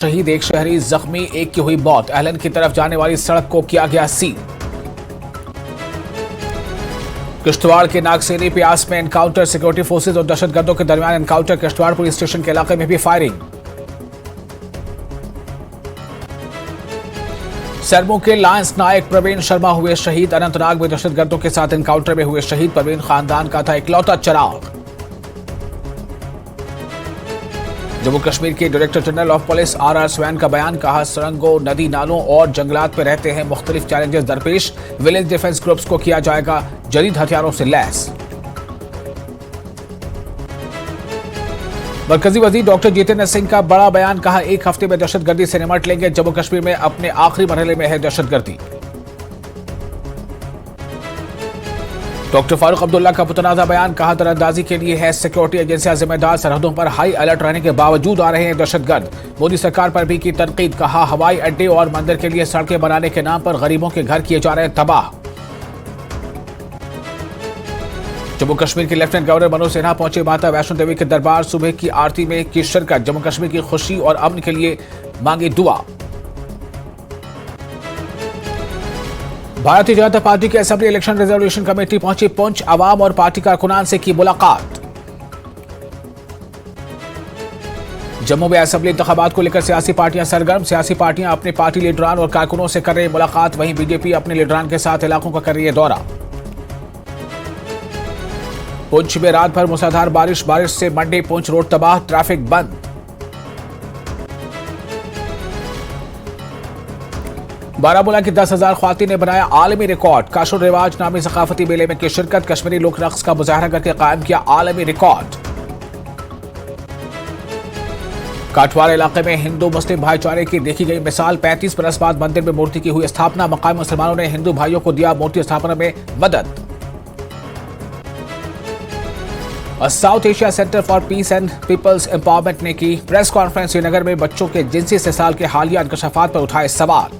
शहीद एक शहरी जख्मी, एक की हुई मौत। एहलन की तरफ जाने वाली सड़क को किया गया सील। किश्तवाड़ के नागसेनी प्यास में एनकाउंटर, सिक्योरिटी फोर्सेज और दहशतगर्दों के दरमियान एनकाउंटर। किश्तवाड़ पुलिस स्टेशन के इलाके में भी फायरिंग। सरमू के लायंस नायक प्रवीण शर्मा हुए शहीद। अनंतनाग में दहशतगर्दों के साथ एनकाउंटर में हुए शहीद। प्रवीण खानदान का था इकलौता चिराग। जम्मू कश्मीर के director general of police R Swain का बयान, कहा सुरंगों, नदी नालों और जंगलात में रहते हैं मुख्तलिफ चैलेंजेस दरपेश। विलेज डिफेंस ग्रुप्स को किया जाएगा जदीद हथियारों से लैस। मरकजी वजीर डॉक्टर जितेंद्र सिंह का बड़ा बयान, कहा एक हफ्ते में दहशतगर्दी से निमट लेंगे। जम्मू कश्मीर में अपने आखिरी मरहले में है दहशतगर्दी। डॉक्टर फारूक अब्दुल्ला का मुतनाज़ा बयान, कहा दरअंदाजी के लिए है सिक्योरिटी एजेंसियां जिम्मेदार। सरहदों पर हाई अलर्ट रहने के बावजूद आ रहे हैं दहशतगर्द। मोदी सरकार पर भी की तनकीद, कहा हवाई अड्डे और मंदिर के लिए सड़कें बनाने के नाम पर गरीबों के घर किए जा रहे हैं तबाह। जम्मू कश्मीर के लेफ्टिनेंट गवर्नर मनोज सिन्हा पहुंचे माता वैष्णो देवी के दरबार। सुबह की आरती में की शिरकत। जम्मू कश्मीर की खुशी और अमन के लिए मांगी दुआ। भारतीय जनता पार्टी की असेंबली इलेक्शन रिजर्वेशन कमेटी पहुंची पुंछ। अवाम और पार्टी कारकुनान से की मुलाकात। जम्मू में असेंबली इंतखाबात को लेकर सियासी पार्टियां सरगर्म। सियासी पार्टियां अपने पार्टी लीडरान और कारकुनों से कर रही मुलाकात। वहीं बीजेपी अपने लीडरान के साथ इलाकों का कर रही है दौरा। पुंछ में रात भर मूसलाधार बारिश से मंडी पुंछ रोड तबाह, ट्रैफिक बंद। बारामूला की 10,000 ख्वातीन ने बनाया आलमी रिकॉर्ड। काशुर रिवाज नामी सकाफती मेले में की शिरकत। कश्मीरी लोक रक्स का मुजाहरा करके कायम किया आलमी रिकॉर्ड। काठवाड़ इलाके में हिंदू मुस्लिम भाईचारे की देखी गई मिसाल। 35 बरस बाद मंदिर में मूर्ति की हुई स्थापना। मकामी मुसलमानों ने हिंदू भाइयों को दिया मूर्ति स्थापना में मदद। South Asia centre for peace and peoples empowerment ने की प्रेस कॉन्फ्रेंस। श्रीनगर में बच्चों के जिनसी इस्तेसाल के हालिया इंकशाफात पर उठाए सवाल।